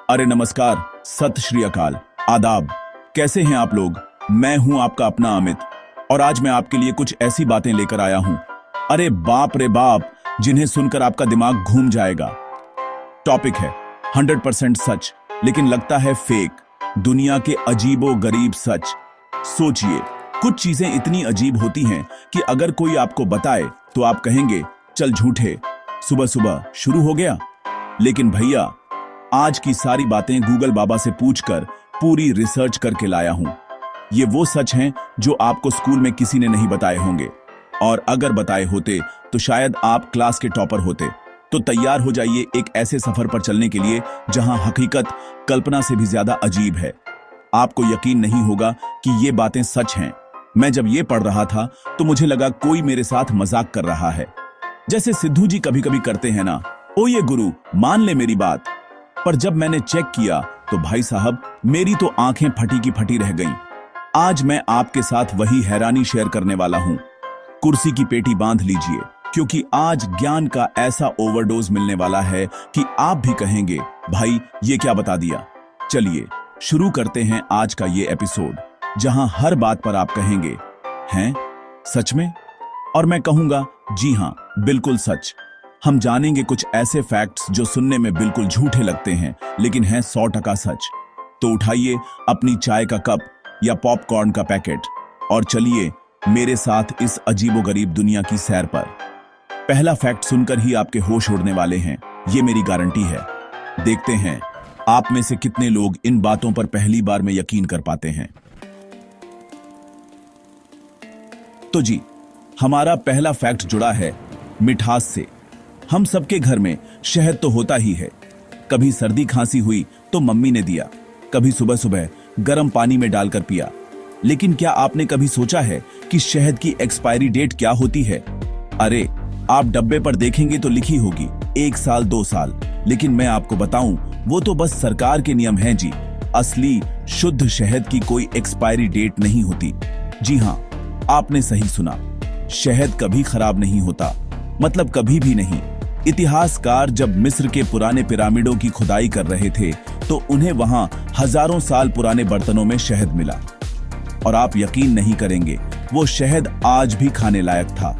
अरे नमस्कार, सत श्री अकाल, आदाब। कैसे हैं आप लोग? मैं हूं आपका अपना अमित और आज मैं आपके लिए कुछ ऐसी बातें लेकर आया हूं, अरे बाप रे बाप, जिन्हें सुनकर आपका दिमाग घूम जाएगा। टॉपिक है 100% सच, लेकिन लगता है फेक। दुनिया के अजीबो गरीब सच। सोचिए, कुछ चीजें इतनी अजीब होती हैं कि अगर कोई आपको बताए तो आप कहेंगे चल झूठे, सुबह सुबह शुरू हो गया। लेकिन भैया, आज की सारी बातें गूगल बाबा से पूछकर पूरी रिसर्च करके लाया हूं। ये वो सच हैं जो आपको स्कूल में किसी ने नहीं बताए होंगे, और अगर बताए होते तो शायद आप क्लास के टॉपर होते। तो तैयार हो जाइए एक ऐसे सफर पर चलने के लिए जहां हकीकत कल्पना से भी ज्यादा अजीब है। आपको यकीन नहीं होगा कि ये बातें सच हैं। मैं जब ये पढ़ रहा था तो मुझे लगा कोई मेरे साथ मजाक कर रहा है, जैसे सिद्धू जी कभी कभी करते हैं ना, ओ ये गुरु मान ले मेरी बात। पर जब मैंने चेक किया तो भाई साहब, मेरी तो आंखें फटी की फटी रह गईं। आज मैं आपके साथ वही हैरानी शेयर करने वाला हूं। कुर्सी की पेटी बांध लीजिए, क्योंकि आज ज्ञान का ऐसा ओवरडोज मिलने वाला है कि आप भी कहेंगे भाई ये क्या बता दिया। चलिए शुरू करते हैं आज का ये एपिसोड, जहां हर बात पर आप कहेंगे हैं सच में, और मैं कहूंगा जी हां, बिल्कुल सच। हम जानेंगे कुछ ऐसे फैक्ट्स जो सुनने में बिल्कुल झूठे लगते हैं लेकिन हैं 100% सच। तो उठाइए अपनी चाय का कप या पॉपकॉर्न का पैकेट और चलिए मेरे साथ इस अजीबोगरीब दुनिया की सैर पर। पहला फैक्ट सुनकर ही आपके होश उड़ने वाले हैं, ये मेरी गारंटी है। देखते हैं आप में से कितने लोग इन बातों पर पहली बार में यकीन कर पाते हैं। तो जी, हमारा पहला फैक्ट जुड़ा है मिठास से। हम सबके घर में शहद तो होता ही है। कभी सर्दी खांसी हुई तो मम्मी ने दिया, कभी सुबह सुबह गर्म पानी में डालकर पिया। लेकिन क्या आपने कभी सोचा है कि शहद की एक्सपायरी डेट क्या होती है? अरे आप डब्बे पर देखेंगे तो लिखी होगी 1 साल 2 साल, लेकिन मैं आपको बताऊं वो तो बस सरकार के नियम हैं जी। असली शुद्ध शहद की कोई एक्सपायरी डेट नहीं होती। जी हां, आपने सही सुना, शहद कभी खराब नहीं होता, मतलब कभी भी नहीं। इतिहासकार जब मिस्र के पुराने पिरामिडों की खुदाई कर रहे थे तो उन्हें वहां हजारों साल पुराने बर्तनों में शहद मिला, और आप यकीन नहीं करेंगे वो शहद आज भी खाने लायक था।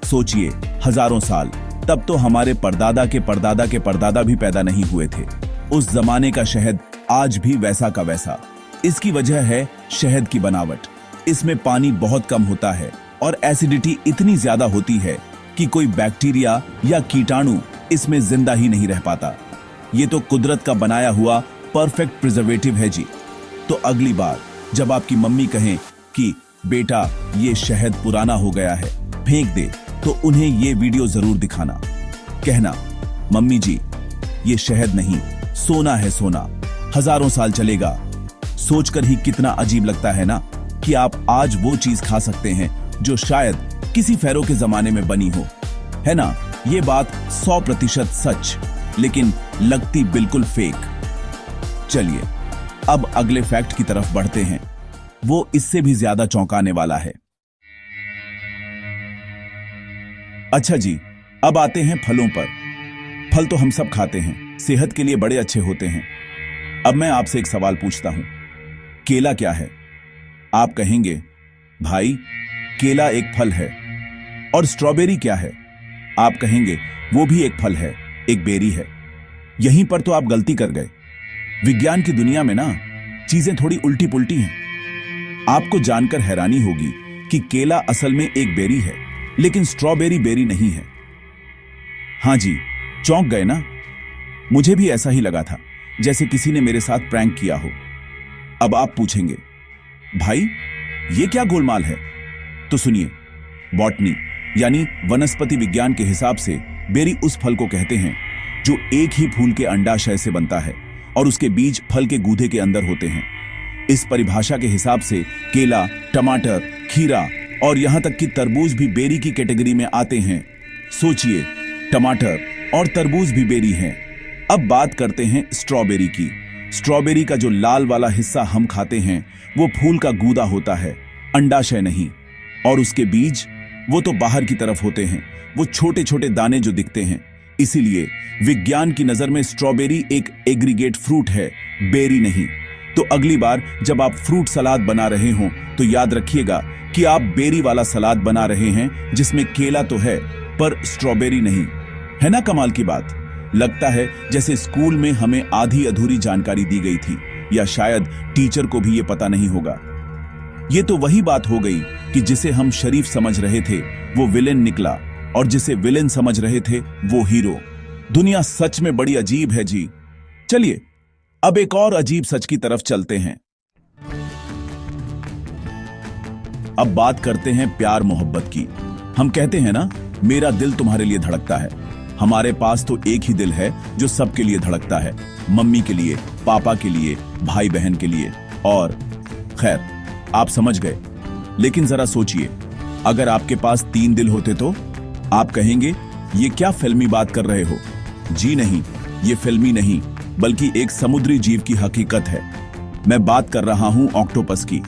सोचिए, हजारों साल, तब तो हमारे परदादा के परदादा के परदादा भी पैदा नहीं हुए थे। उस जमाने का शहद आज भी वैसा का वैसा। इसकी वजह है शहद की बनावट। इसमें पानी बहुत कम होता है और एसिडिटी इतनी ज्यादा होती है कि कोई बैक्टीरिया या कीटाणु इसमें जिंदा ही नहीं रह पाता। ये तो कुदरत का बनाया हुआ परफेक्ट प्रिजर्वेटिव है जी। तो अगली बार जब आपकी मम्मी कहें कि बेटा ये शहद पुराना हो गया है, फेंक दे, तो उन्हें ये वीडियो जरूर दिखाना। कहना, मम्मी जी ये शहद नहीं, सोना है सोना, हजारों साल चलेगा। सोचकर ही कितना अजीब लगता है ना कि आप आज वो चीज खा सकते हैं जो शायद किसी फेरो के जमाने में बनी हो, है ना? ये बात 100% सच, लेकिन लगती बिल्कुल फेक। चलिए अब अगले फैक्ट की तरफ बढ़ते हैं। वो इससे भी ज्यादा चौंकाने वाला है। अच्छा जी, अब आते हैं फलों पर। फल तो हम सब खाते हैं, सेहत के लिए बड़े अच्छे होते हैं। अब मैं आपसे एक सवाल पूछता हूं, केला क्या है? आप कहेंगे भाई केला एक फल है। और स्ट्रॉबेरी क्या है? आप कहेंगे वो भी एक फल है, एक बेरी है। यहीं पर तो आप गलती कर गए। विज्ञान की दुनिया में ना चीजें थोड़ी उल्टी पुल्टी हैं। आपको जानकर हैरानी होगी कि केला असल में एक बेरी है, लेकिन स्ट्रॉबेरी बेरी नहीं है। हां जी, चौंक गए ना? मुझे भी ऐसा ही लगा था, जैसे किसी ने मेरे साथ प्रैंक किया हो। अब आप पूछेंगे भाई ये क्या गोलमाल है? तो सुनिए, बॉटनी यानी वनस्पति विज्ञान के हिसाब से बेरी उस फल को कहते हैं जो एक ही फूल के अंडाशय से बनता है और उसके बीज फल के गूदे के अंदर होते हैं। इस परिभाषा के हिसाब से केला, टमाटर, खीरा और यहां तक कि तरबूज भी बेरी की कैटेगरी में आते हैं। सोचिए, टमाटर और तरबूज भी बेरी हैं। अब बात करते हैं स्ट्रॉबेरी की। स्ट्रॉबेरी का जो लाल वाला हिस्सा हम खाते हैं वो फूल का गूदा होता है, अंडाशय नहीं। और उसके बीज वो तो बाहर की तरफ होते हैं, वो छोटे छोटे दाने जो दिखते हैं। इसीलिए विज्ञान की नजर में स्ट्रॉबेरी एक एग्रीगेट फ्रूट है, बेरी नहीं। तो अगली बार जब आप फ्रूट सलाद बना रहे हो तो याद रखिएगा कि आप बेरी वाला सलाद बना रहे हैं, जिसमें केला तो है पर स्ट्रॉबेरी नहीं। है ना कमाल की बात? लगता है जैसे स्कूल में हमें आधी अधूरी जानकारी दी गई थी, या शायद टीचर को भी ये पता नहीं होगा। ये तो वही बात हो गई कि जिसे हम शरीफ समझ रहे थे वो विलेन निकला, और जिसे विलेन समझ रहे थे वो हीरो। दुनिया सच में बड़ी अजीब है जी। चलिए अब एक और अजीब सच की तरफ चलते हैं। अब बात करते हैं प्यार मोहब्बत की। हम कहते हैं ना, मेरा दिल तुम्हारे लिए धड़कता है। हमारे पास तो एक ही दिल है जो सबके लिए धड़कता है, मम्मी के लिए, पापा के लिए, भाई बहन के लिए, और खैर आप समझ गए। लेकिन जरा सोचिए, अगर आपके पास 3 दिल होते तो आप कहेंगे ये क्या फिल्मी बात कर रहे हो? जी नहीं, ये फिल्मी नहीं बल्कि एक समुद्री जीव की हकीकत है। मैं बात कर रहा हूं ऑक्टोपस की।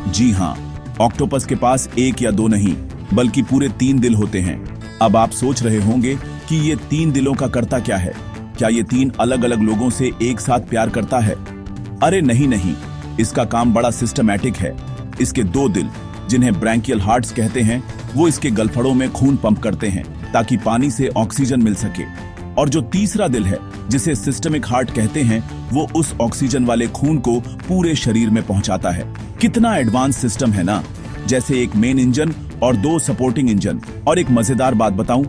जी हां, ऑक्टोपस के पास 1 या 2 नहीं बल्कि पूरे 3 दिल होते हैं। अब आप सोच रहे होंगे कि ये 3 दिलों का करता क्या है? क्या ये 3 अलग अलग लोगों से एक साथ प्यार करता है? अरे नहीं नहीं, इसका काम बड़ा सिस्टमैटिक है। इसके 2 दिल, जिन्हें ब्रैंकियल हार्ट्स कहते हैं, वो इसके गलफड़ों में खून पंप करते हैं ताकि पानी से ऑक्सीजन मिल सके। और जो तीसरा दिल है, जिसे सिस्टमिक हार्ट कहते हैं, वो उस ऑक्सीजन वाले खून को पूरे शरीर में पहुंचाता है। कितना एडवांस सिस्टम है ना, जैसे एक मेन इंजन और 2 सपोर्टिंग इंजन। और एक मजेदार बात बताऊं,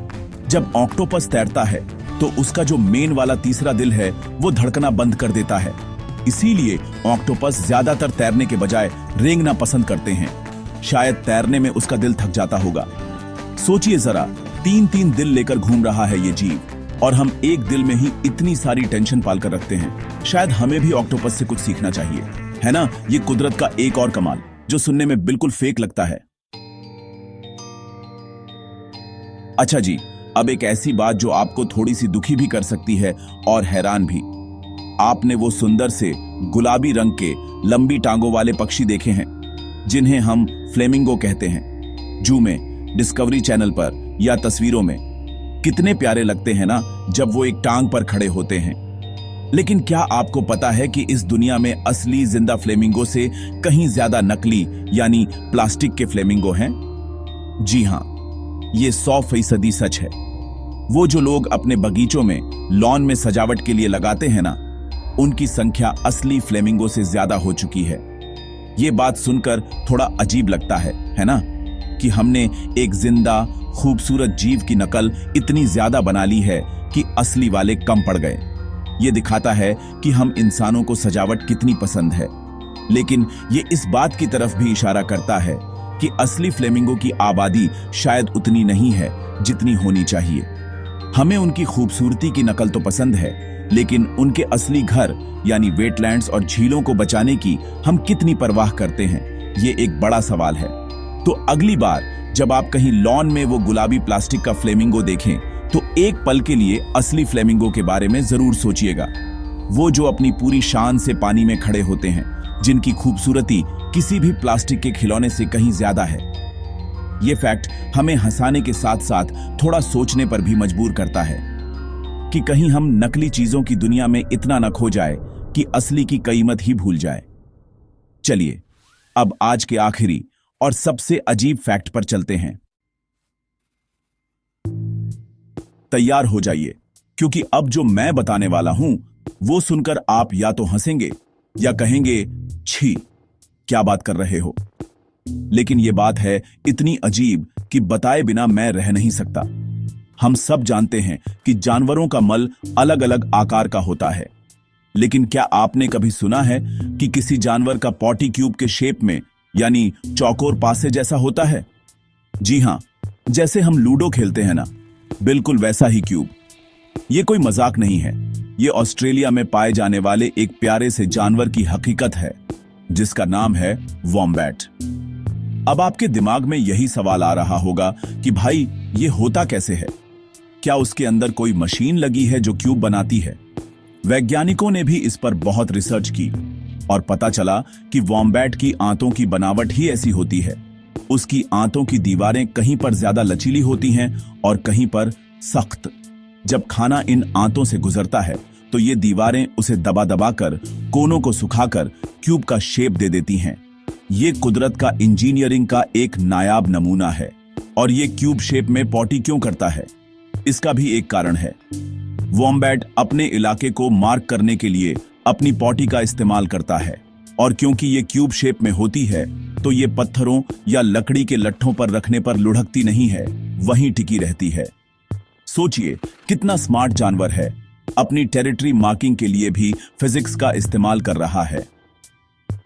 जब ऑक्टोपस तैरता है तो उसका जो मेन वाला तीसरा दिल है वो धड़कना बंद कर देता है। इसीलिए ऑक्टोपस ज्यादातर तैरने के बजाय रेंगना पसंद करते हैं। शायद तैरने में उसका दिल थक जाता होगा। सोचिए जरा, 3 दिल लेकर घूम रहा है ये जीव, और हम एक दिल में ही इतनी सारी टेंशन पालकर रखते हैं। शायद हमें भी ऑक्टोपस से कुछ सीखना चाहिए, है ना? ये कुदरत का एक और कमाल जो सुनने में बिल्कुल फेक लगता है। अच्छा जी, अब एक ऐसी बात जो आपको थोड़ी सी दुखी भी कर सकती है और हैरान भी। आपने वो सुंदर से गुलाबी रंग के लंबी टांगों वाले पक्षी देखे हैं, जिन्हें हम फ्लेमिंगो कहते हैं? जू में, डिस्कवरी चैनल पर या तस्वीरों में कितने प्यारे लगते हैं ना जब वो एक टांग पर खड़े होते हैं। लेकिन क्या आपको पता है कि इस दुनिया में असली जिंदा फ्लेमिंगो से कहीं ज्यादा नकली यानी प्लास्टिक के फ्लेमिंगो हैं? जी हां, ये 100% सच है। वो जो लोग अपने बगीचों में, लॉन में सजावट के लिए लगाते हैं ना, उनकी संख्या असली फ्लेमिंगो से ज्यादा हो चुकी है। ये बात सुनकर थोड़ा अजीब लगता है ना, कि हमने एक जिंदा खूबसूरत जीव की नकल इतनी ज्यादा बना ली है कि असली वाले कम पड़ गए। ये दिखाता है कि हम इंसानों को सजावट कितनी पसंद है। लेकिन ये इस बात की तरफ भी इशारा करता है कि असली फ्लेमिंगो की आबादी शायद उतनी नहीं है जितनी होनी चाहिए। हमें उनकी खूबसूरती की नकल तो पसंद है, लेकिन उनके असली घर यानी वेटलैंड्स और झीलों को बचाने की हम कितनी परवाह करते हैं, ये एक बड़ा सवाल है। तो अगली बार जब आप कहीं लॉन में वो गुलाबी प्लास्टिक का फ्लेमिंगो देखें, तो एक पल के लिए असली फ्लेमिंगो के बारे में जरूर सोचिएगा। वो जो अपनी पूरी शान से पानी में खड़े होते हैं, जिनकी खूबसूरती किसी भी प्लास्टिक के खिलौने से कहीं ज्यादा है। ये फैक्ट हमें हंसाने के साथ साथ थोड़ा सोचने पर भी मजबूर करता है कि कहीं हम नकली चीजों की दुनिया में इतना न खो जाए कि असली की कीमत ही भूल जाए। चलिए अब आज के आखिरी और सबसे अजीब फैक्ट पर चलते हैं। तैयार हो जाइए, क्योंकि अब जो मैं बताने वाला हूं वो सुनकर आप या तो हंसेंगे या कहेंगे, छी क्या बात कर रहे हो। लेकिन यह बात है इतनी अजीब कि बताए बिना मैं रह नहीं सकता। हम सब जानते हैं कि जानवरों का मल अलग अलग आकार का होता है, लेकिन क्या आपने कभी सुना है कि किसी जानवर का पॉटी क्यूब के शेप में यानी चौकोर पासे जैसा होता है? जी हां, जैसे हम लूडो खेलते हैं ना, बिल्कुल वैसा ही क्यूब। यह कोई मजाक नहीं है, यह ऑस्ट्रेलिया में पाए जाने वाले एक प्यारे से जानवर की हकीकत है, जिसका नाम है वॉम्बैट। अब आपके दिमाग में यही सवाल आ रहा होगा कि भाई ये होता कैसे है? क्या उसके अंदर कोई मशीन लगी है जो क्यूब बनाती है? वैज्ञानिकों ने भी इस पर बहुत रिसर्च की और पता चला कि वॉम्बैट की आंतों की बनावट ही ऐसी होती है। उसकी आंतों की दीवारें कहीं पर ज्यादा लचीली होती हैं और कहीं पर सख्त, जब खाना इन आंतों से गुजरता है तो ये दीवारें उसे दबा दबा कर, कोनों को सुखाकर क्यूब का शेप दे देती हैं। ये कुदरत का इंजीनियरिंग का एक नायाब नमूना है। और ये क्यूब शेप में पॉटी क्यों करता है? इसका भी एक कारण है। वॉम्बैट अपने इलाके को मार्क करने के लिए अपनी पॉटी का इस्तेमाल करता है, और क्योंकि ये क्यूब शेप में होती है तो ये पत्थरों या लकड़ी के लट्ठों पर रखने पर लुढ़कती नहीं है, वहीं टिकी रहती है। सोचिए कितना स्मार्ट जानवर है, अपनी टेरिटरी मार्किंग के लिए भी फिजिक्स का इस्तेमाल कर रहा है।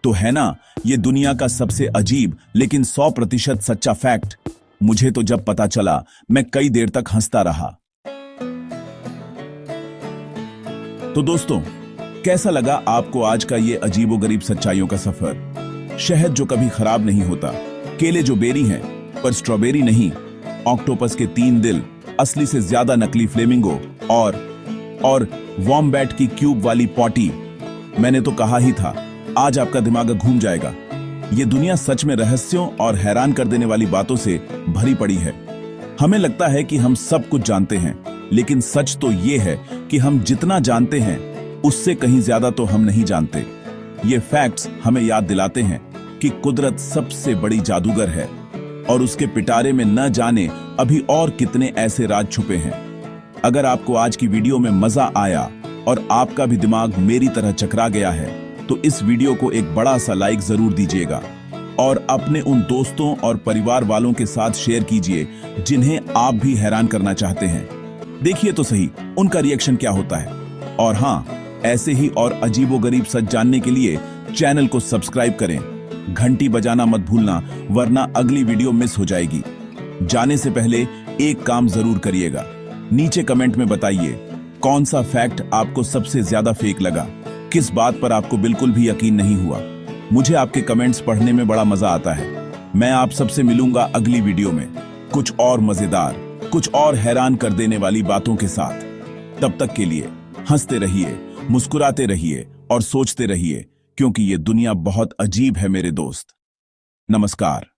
तो है ना ये दुनिया का सबसे अजीब लेकिन 100% सच्चा फैक्ट। मुझे तो जब पता चला मैं कई देर तक हंसता रहा। तो दोस्तों, कैसा लगा आपको आज का ये अजीबोगरीब सच्चाइयों का सफर? शहद जो कभी खराब नहीं होता, केले जो बेरी हैं पर स्ट्रॉबेरी नहीं, ऑक्टोपस के 3 दिल, असली से ज्यादा नकली फ्लेमिंगो, और वॉम्बैट की क्यूब वाली पॉटी। मैंने तो कहा ही था, आज आपका दिमाग घूम जाएगा। ये दुनिया सच में रहस्यों और हैरान कर देने वाली बातों से भरी पड़ी है। हमें लगता है कि हम सब कुछ जानते हैं, लेकिन सच तो ये है कि हम जितना जानते हैं उससे कहीं ज्यादा तो हम नहीं जानते। ये फैक्ट्स हमें याद दिलाते हैं कि कुदरत सबसे बड़ी जादूगर है, और उसके पिटारे में न जाने अभी और कितने ऐसे राज छुपे हैं। अगर आपको आज की वीडियो में मजा आया और आपका भी दिमाग मेरी तरह चकरा गया है तो इस वीडियो को एक बड़ा सा लाइक जरूर दीजिएगा, और अपने उन दोस्तों और परिवार वालों के साथ शेयर कीजिए जिन्हें आप भी हैरान करना चाहते हैं। देखिए तो सही उनका रिएक्शन क्या होता है। और हाँ, ऐसे ही और अजीबोगरीब सच जानने के लिए चैनल को सब्सक्राइब करें, घंटी बजाना मत भूलना, वरना अगली वीडियो मिस हो जाएगी। जाने से पहले एक काम जरूर करिएगा, नीचे कमेंट में बताइए कौन सा फैक्ट आपको सबसे ज्यादा फेक लगा, किस बात पर आपको बिल्कुल भी यकीन नहीं हुआ। मुझे आपके कमेंट्स पढ़ने में बड़ा मजा आता है। मैं आप सबसे मिलूंगा अगली वीडियो में कुछ और मजेदार, कुछ और हैरान कर देने वाली बातों के साथ। तब तक के लिए हंसते रहिए, मुस्कुराते रहिए और सोचते रहिए, क्योंकि ये दुनिया बहुत अजीब है मेरे दोस्त। नमस्कार।